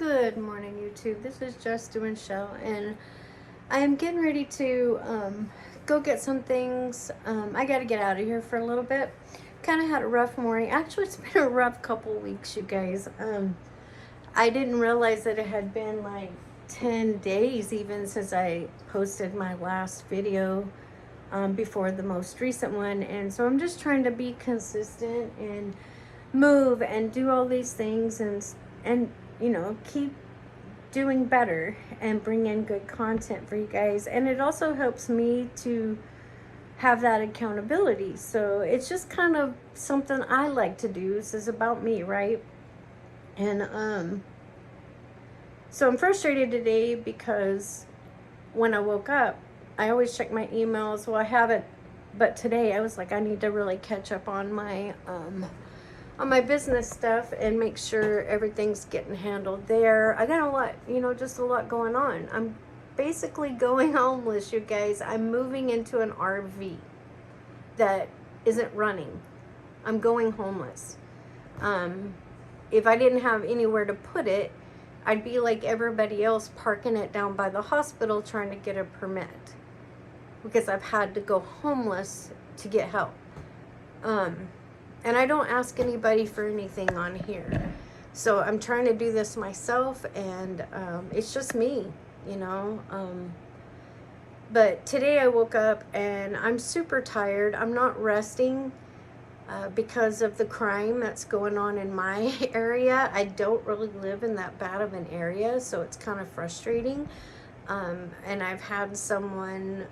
Good morning, YouTube. This is Just Doing Shell, and I am getting ready to go get some things. I got to get out of here for a little bit. Kind of had a rough morning. Actually, it's been a rough couple weeks, you guys. I didn't realize that it had been like 10 days even since I posted my last video before the most recent one, and so I'm just trying to be consistent and move and do all these things and keep doing better and bring in good content for you guys. And it also helps me to have that accountability. So it's just kind of something I like to do. This is about me, right? And so I'm frustrated today because when I woke up, I always check my emails. Well, I haven't, but today I was like, I need to really catch up on my business stuff and make sure everything's getting handled there. I got a lot, just a lot going on. I'm basically going homeless, you guys. I'm moving into an RV that isn't running. I'm going homeless. If I didn't have anywhere to put it, I'd be like everybody else, parking it down by the hospital trying to get a permit, because I've had to go homeless to get help. And I don't ask anybody for anything on here. So I'm trying to do this myself, and it's just me, But today I woke up and I'm super tired. I'm not resting because of the crime that's going on in my area. I don't really live in that bad of an area, so it's kind of frustrating. And I've had someone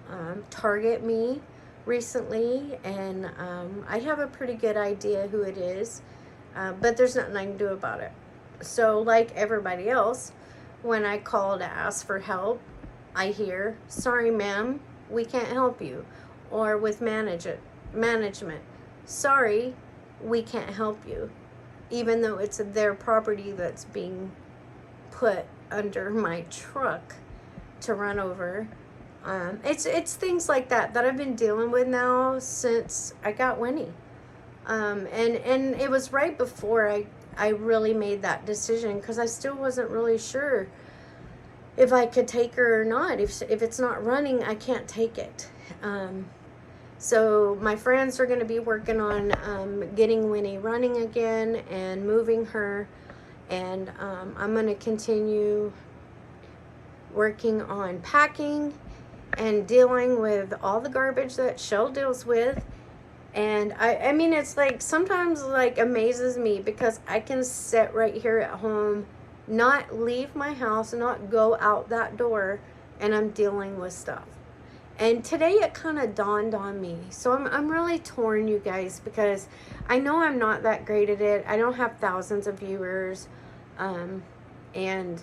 target me recently, and I have a pretty good idea who it is, but there's nothing I can do about it. So like everybody else, when I call to ask for help, I hear, sorry ma'am, we can't help you. Or with management, sorry, we can't help you, even though it's their property that's being put under my truck to run over. It's things like that I've been dealing with now since I got Winnie. And it was right before I really made that decision, because I still wasn't really sure if I could take her or not. If it's not running, I can't take it. So my friends are going to be working on getting Winnie running again and moving her. And I'm going to continue working on packing and dealing with all the garbage that Shell deals with. And I mean, it's like sometimes like amazes me, because I can sit right here at home, not leave my house, not go out that door, and I'm dealing with stuff. And today it kind of dawned on me. So I'm really torn, you guys, because I know I'm not that great at it. I don't have thousands of viewers. And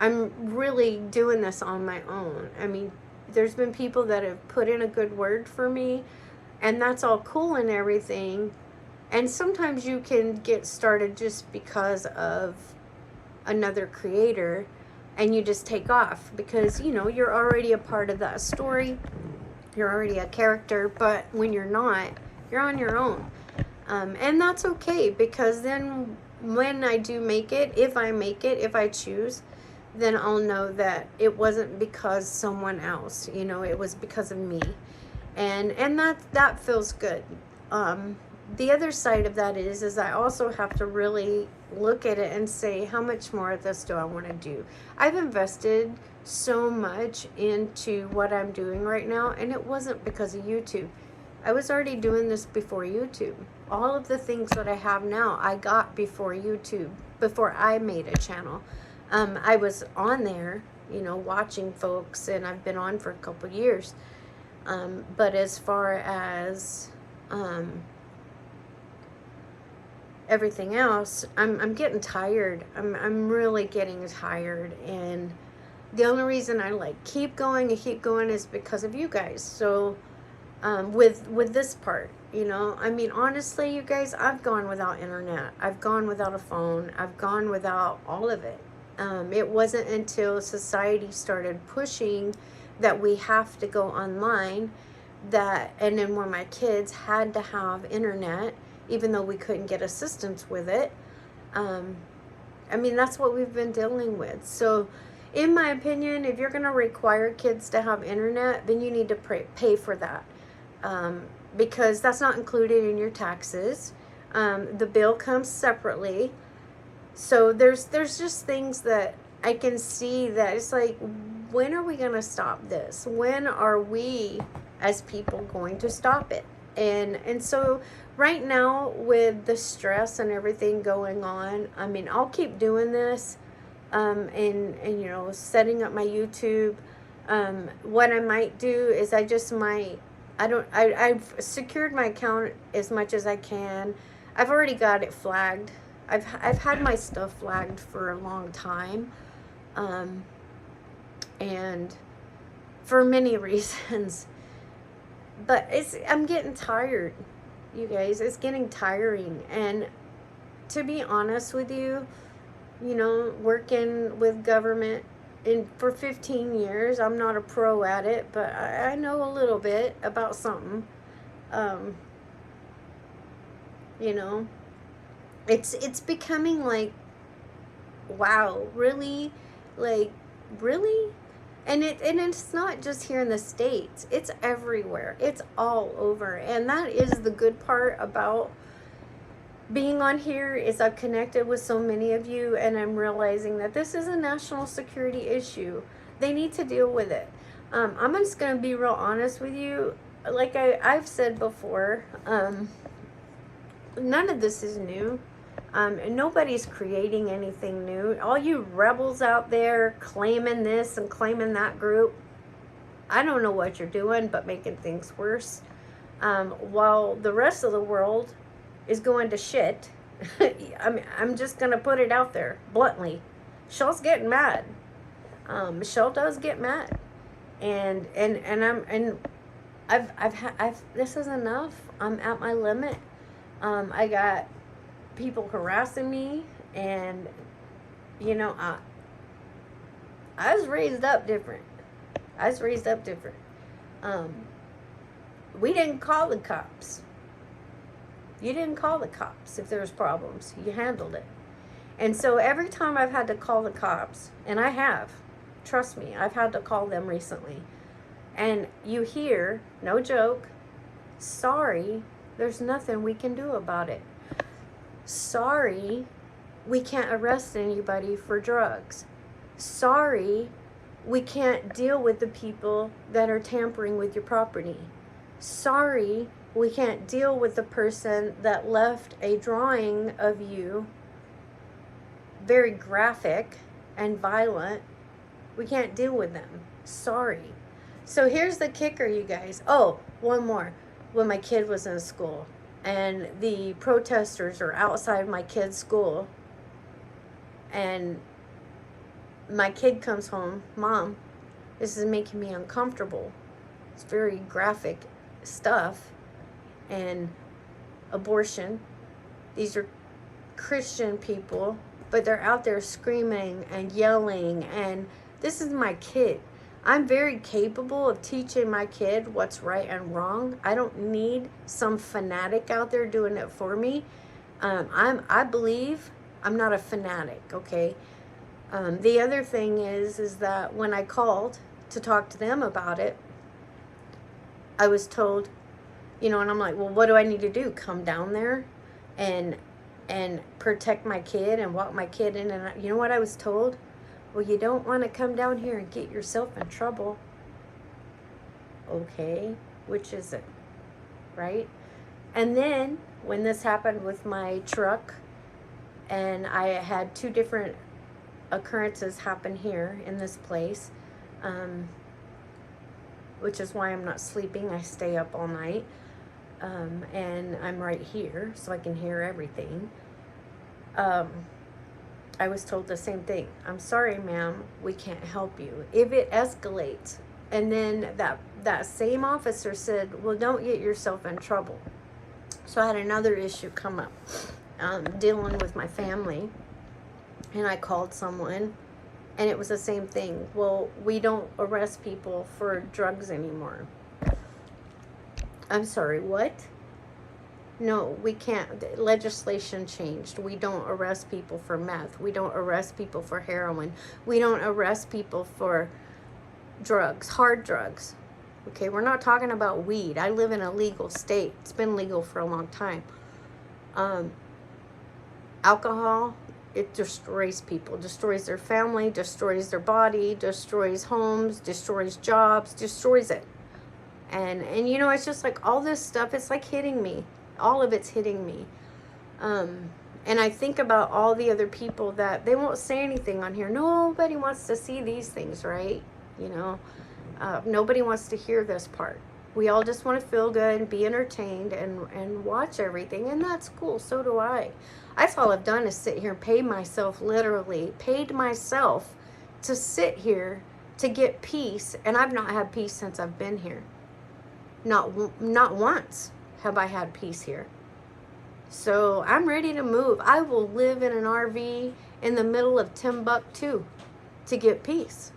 I'm really doing this on my own. I mean, there's been people that have put in a good word for me, and that's all cool and everything. And sometimes you can get started just because of another creator, and you just take off because, you're already a part of that story. You're already a character, but when you're not, you're on your own. And that's okay, because then when I do make it, if I choose, then I'll know that it wasn't because someone else, it was because of me. And that feels good. The other side of that is I also have to really look at it and say, how much more of this do I want to do? I've invested so much into what I'm doing right now, and it wasn't because of YouTube. I was already doing this before YouTube. All of the things that I have now, I got before YouTube, before I made a channel. I was on there, watching folks, and I've been on for a couple years. But as far as everything else, I'm getting tired. I'm really getting tired, and the only reason I keep going is because of you guys. So with this part, I mean, honestly, you guys, I've gone without internet. I've gone without a phone. I've gone without all of it. It wasn't until society started pushing that we have to go online, and then when my kids had to have internet, even though we couldn't get assistance with it, I mean, that's what we've been dealing with. So, in my opinion, if you're going to require kids to have internet, then you need to pay for that, because that's not included in your taxes. The bill comes separately. So there's just things that I can see that it's like, when are we going to stop this? When are we as people going to stop it? And so right now, with the stress and everything going on, I mean, I'll keep doing this, and you know, setting up my YouTube. What I might do is I just might, I've secured my account as much as I can. I've already got it flagged. I've had my stuff flagged for a long time, and for many reasons. But I'm getting tired, you guys. It's getting tiring. And to be honest with you, you know, working with government for 15 years, I'm not a pro at it, but I know a little bit about something. You know, it's becoming like, wow, really? Like, really? And it's not just here in the States. It's everywhere. It's all over. And that is the good part about being on here, is I've connected with so many of you, and I'm realizing that this is a national security issue. They need to deal with it. I'm just going to be real honest with you. Like I've said before, none of this is new. Nobody's creating anything new. All you rebels out there claiming this and claiming that group, I don't know what you're doing but making things worse. While the rest of the world is going to shit. I'm just going to put it out there bluntly. Michelle's getting mad. Michelle does get mad. And I've this is enough. I'm at my limit. I got people harassing me, and you know, I was raised up different. We didn't call the cops. You didn't call the cops if there was problems. You handled it. And so every time I've had to call the cops, and I have, trust me, I've had to call them recently, and you hear, no joke, sorry, there's nothing we can do about it. Sorry, we can't arrest anybody for drugs. Sorry, we can't deal with the people that are tampering with your property. Sorry, we can't deal with the person that left a drawing of you, very graphic and violent. We can't deal with them. Sorry. So here's the kicker, you guys. Oh, one more. When my kid was in school, and the protesters are outside my kid's school, and my kid comes home, Mom, this is making me uncomfortable. It's very graphic stuff. And abortion. These are Christian people, but they're out there screaming and yelling, and this is my kid. I'm very capable of teaching my kid what's right and wrong. I don't need some fanatic out there doing it for me. I believe I'm not a fanatic, okay? The other thing is that when I called to talk to them about it, I was told, you know, and I'm like, well, what do I need to do? Come down there and protect my kid and walk my kid in? And you know what I was told? Well, you don't want to come down here and get yourself in trouble. Okay, which is it? Right? And then when this happened with my truck, and I had 2 different occurrences happen here in this place, which is why I'm not sleeping. I stay up all night. And I'm right here, so I can hear everything. I was told the same thing. I'm sorry, ma'am, we can't help you. If it escalates, and then that same officer said, well, don't get yourself in trouble. So I had another issue come up, dealing with my family, and I called someone, and it was the same thing. Well, we don't arrest people for drugs anymore. I'm sorry, what? No, we can't. The legislation changed. We don't arrest people for meth. We don't arrest people for heroin. We don't arrest people for drugs, hard drugs. Okay, we're not talking about weed. I live in a legal state. It's been legal for a long time. Alcohol, it destroys people, destroys their family, destroys their body, destroys homes, destroys jobs, destroys it. And you know, it's just like all this stuff, it's like hitting me. All of it's hitting me. And I think about all the other people that they won't say anything on here. Nobody wants to see these things, right? You know, nobody wants to hear this part. We all just want to feel good and be entertained and watch everything, and that's cool. So do I. That's all I've done is sit here and paid myself, literally paid myself to sit here to get peace, and I've not had peace since I've been here. Not once have I had peace here. So I'm ready to move. I will live in an RV in the middle of Timbuktu to get peace.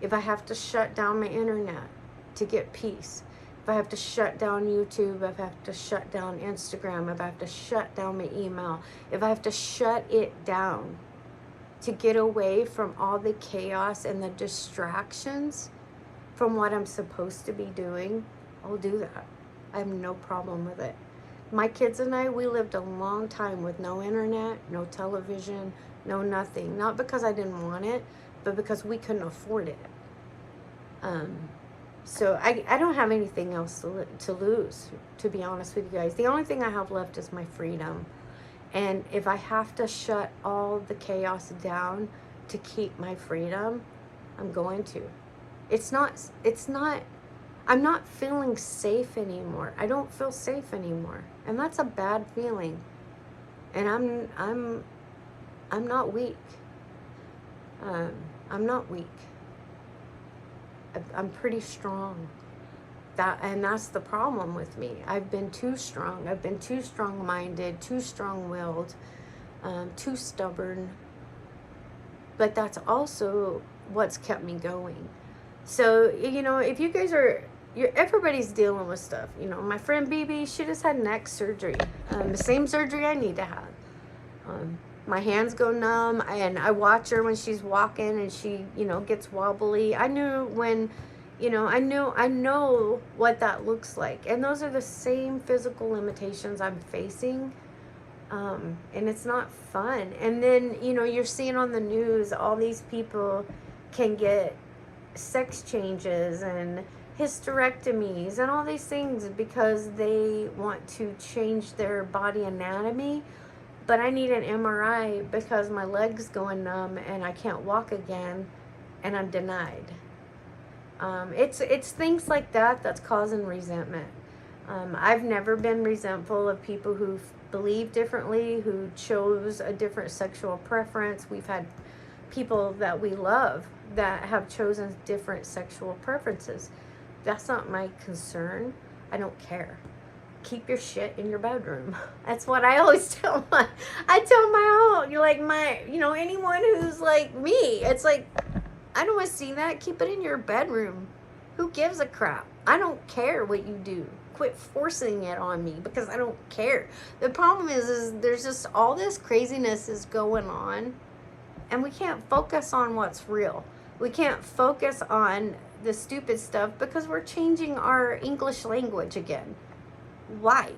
If I have to shut down my internet to get peace. If I have to shut down YouTube, if I have to shut down Instagram, if I have to shut down my email, if I have to shut it down to get away from all the chaos and the distractions from what I'm supposed to be doing, I'll do that. I have no problem with it. My kids and I, we lived a long time with no internet, no television, no nothing. Not because I didn't want it, but because we couldn't afford it. So I don't have anything else to lose, to be honest with you guys. The only thing I have left is my freedom. And if I have to shut all the chaos down to keep my freedom, I'm going to. I'm not feeling safe anymore. I don't feel safe anymore. And that's a bad feeling. And I'm not weak. I'm not weak. I'm pretty strong. And that's the problem with me. I've been too strong. I've been too strong-minded, too strong-willed, too stubborn. But that's also what's kept me going. So, you know, if you guys everybody's dealing with stuff. You know, my friend BB, she just had neck surgery. The same surgery I need to have. My hands go numb, and I watch her when she's walking and she, you know, gets wobbly. I know what that looks like. And those are the same physical limitations I'm facing. And it's not fun. And then, you know, you're seeing on the news, all these people can get sex changes and hysterectomies and all these things because they want to change their body anatomy. But I need an MRI because my leg's going numb and I can't walk again, and I'm denied. It's things like that that's causing resentment. I've never been resentful of people who believe differently, who chose a different sexual preference. We've had people that we love that have chosen different sexual preferences. That's not my concern. I don't care. Keep your shit in your bedroom. That's what I always tell my own, anyone who's like me. It's like, I don't want to see that. Keep it in your bedroom. Who gives a crap? I don't care what you do. Quit forcing it on me because I don't care. The problem is there's just all this craziness is going on, and we can't focus on what's real. We can't focus on the stupid stuff because we're changing our English language again. Why?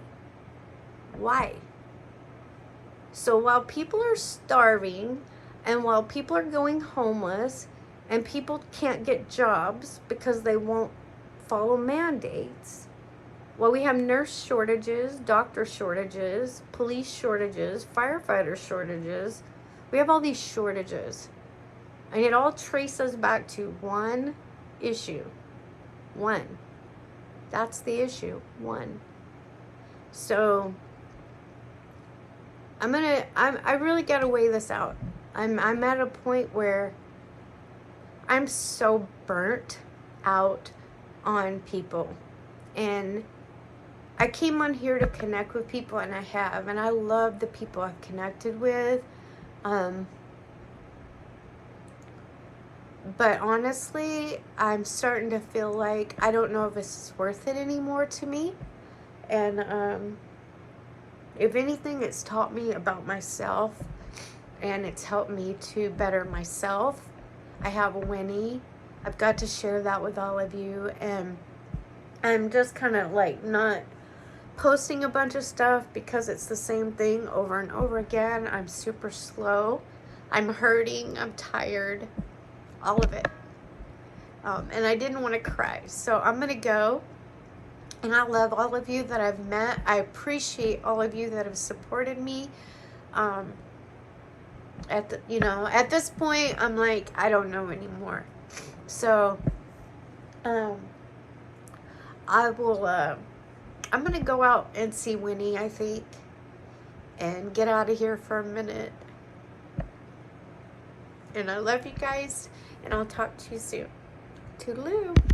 So while people are starving and while people are going homeless and people can't get jobs because they won't follow mandates, while we have nurse shortages, doctor shortages, police shortages, firefighter shortages, we have all these shortages. And it all traces back to one issue. One. That's the issue. One. So I really got to weigh this out. I'm at a point where I'm so burnt out on people. And I came on here to connect with people, and I have, and I love the people I've connected with. But honestly, I'm starting to feel like I don't know if this is worth it anymore to me. And If anything, it's taught me about myself, and it's helped me to better myself. I have a Winnie. I've got to share that with all of you, and I'm just kind of like not posting a bunch of stuff because it's the same thing over and over again. I'm super slow. I'm hurting. I'm tired. All of it. And I didn't want to cry. So I'm going to go. And I love all of you that I've met. I appreciate all of you that have supported me. At this point, I'm like, I don't know anymore. So, I will, I'm going to go out and see Winnie, I think, and get out of here for a minute. And I love you guys, and I'll talk to you soon. Toodaloo.